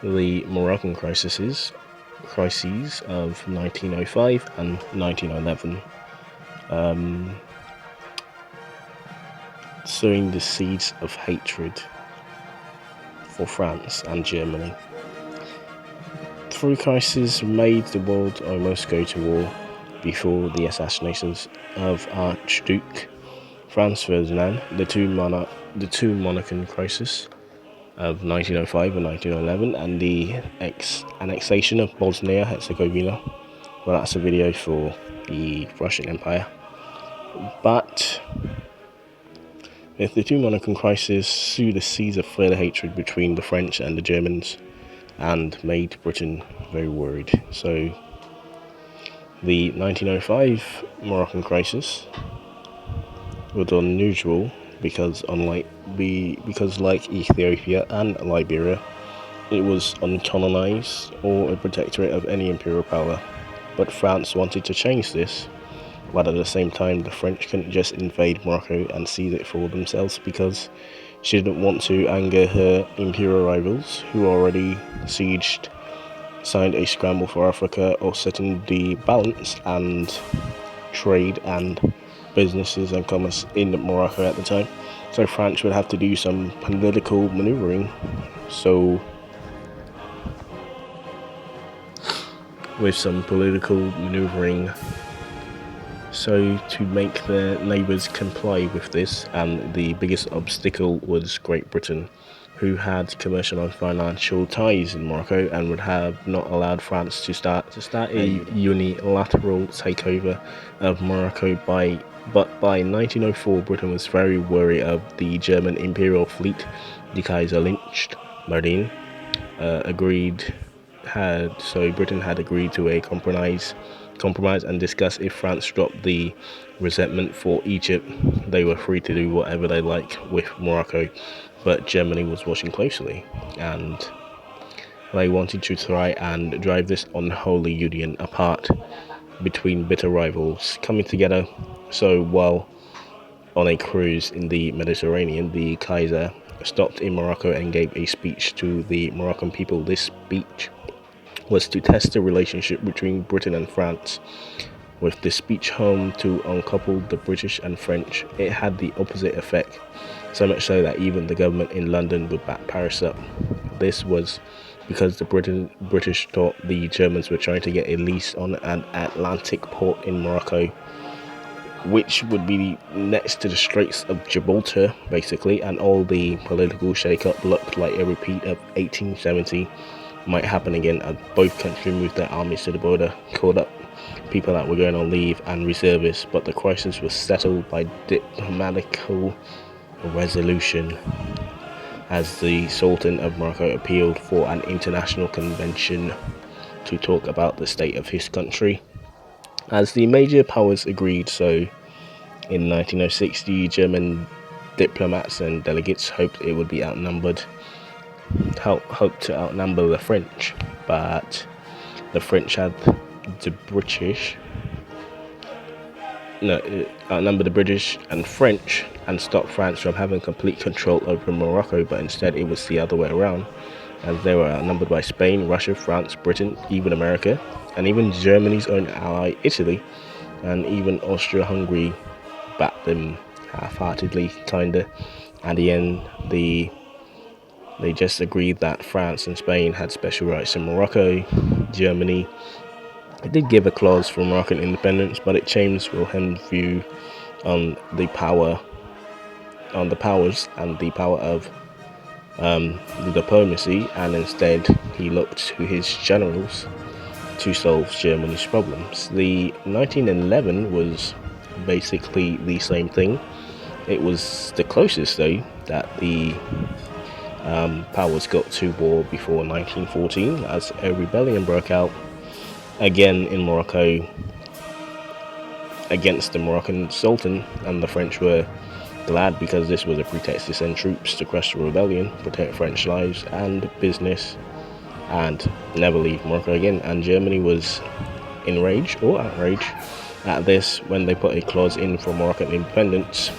the Moroccan crises of 1905 and 1911, sowing the seeds of hatred for France and Germany. Three crises made the world almost go to war before the assassinations of Archduke Franz Ferdinand, the two Moroccan crisis of 1905 and 1911, and the annexation of Bosnia-Herzegovina. Well, that's a video for the Russian Empire. But if the two Moroccan crises sowed the seeds of further hatred between the French and the Germans and made Britain very worried. So the 1905 Moroccan crisis was unusual because like Ethiopia and Liberia, it was uncolonized or a protectorate of any imperial power. But France wanted to change this, but at the same time the French couldn't just invade Morocco and seize it for themselves because she didn't want to anger her imperial rivals who already signed a scramble for Africa, upsetting the balance and trade and businesses and commerce in Morocco at the time. So France would have to do some political maneuvering. So to make their neighbours comply with this, and the biggest obstacle was Great Britain, who had commercial and financial ties in Morocco and would have not allowed France to start a unilateral takeover of Morocco. But by 1904, Britain was very wary of the German imperial fleet. The Kaiser lynched Marine Britain had agreed to a compromise and discussed if France dropped the resentment for Egypt, they were free to do whatever they like with Morocco. But Germany was watching closely, and they wanted to try and drive this unholy union apart between bitter rivals coming together. So while on a cruise in the Mediterranean, the Kaiser stopped in Morocco and gave a speech to the Moroccan people. This speech was to test the relationship between Britain and France. With the speech home to uncouple the British and French, it had the opposite effect, so much so that even the government in London would back Paris up. This was because the British thought the Germans were trying to get a lease on an Atlantic port in Morocco, which would be next to the Straits of Gibraltar, basically, and all the political shake-up looked like a repeat of 1870 might happen again as both countries moved their armies to the border, called up people that were going on leave and reservists. But the crisis was settled by diplomatical resolution as the Sultan of Morocco appealed for an international convention to talk about the state of his country. As the major powers agreed, so in 1906 the German diplomats and delegates hoped it would be hoped to outnumber the French, but the French had outnumber the British and French and stop France from having complete control over Morocco. But instead it was the other way around, as they were outnumbered by Spain, Russia, France, Britain, even America, and even Germany's own ally Italy, and even Austria-Hungary backed them half-heartedly, kinda. At the end, they just agreed that France and Spain had special rights in Morocco. Germany did give a clause for Moroccan independence, but it changed Wilhelm's view on the powers and the power of the diplomacy, and instead he looked to his generals to solve Germany's problems. The 1911 was basically the same thing. It was the closest, though, that the powers got to war before 1914, as a rebellion broke out again in Morocco against the Moroccan Sultan, and the French were glad because this was a pretext to send troops to crush the rebellion, protect French lives and business, and never leave Morocco again. And Germany was enraged or outraged at this when they put a clause in for Moroccan independence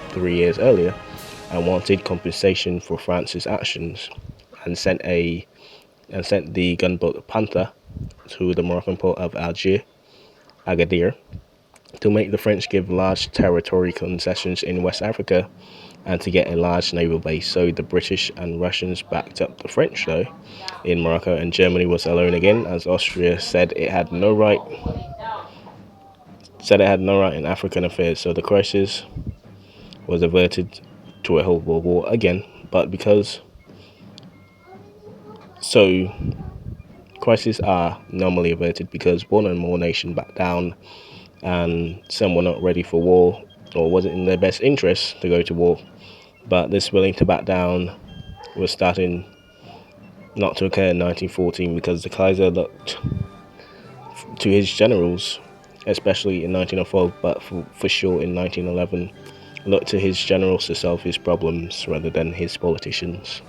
3 years earlier and wanted compensation for France's actions, and sent a and sent the gunboat Panther to the Moroccan port of Agadir, to make the French give large territory concessions in West Africa and to get a large naval base. So the British and Russians backed up the French, though, in Morocco, and Germany was alone again, as Austria said it had no right in African affairs. So the crisis was averted to a whole world war again. But because so crises are normally averted because one or more nations back down, and some were not ready for war, or was it in their best interest to go to war. But this willing to back down was starting not to occur in 1914 because the Kaiser looked to his generals, especially in 1904, but for sure in 1911, looked to his generals to solve his problems rather than his politicians.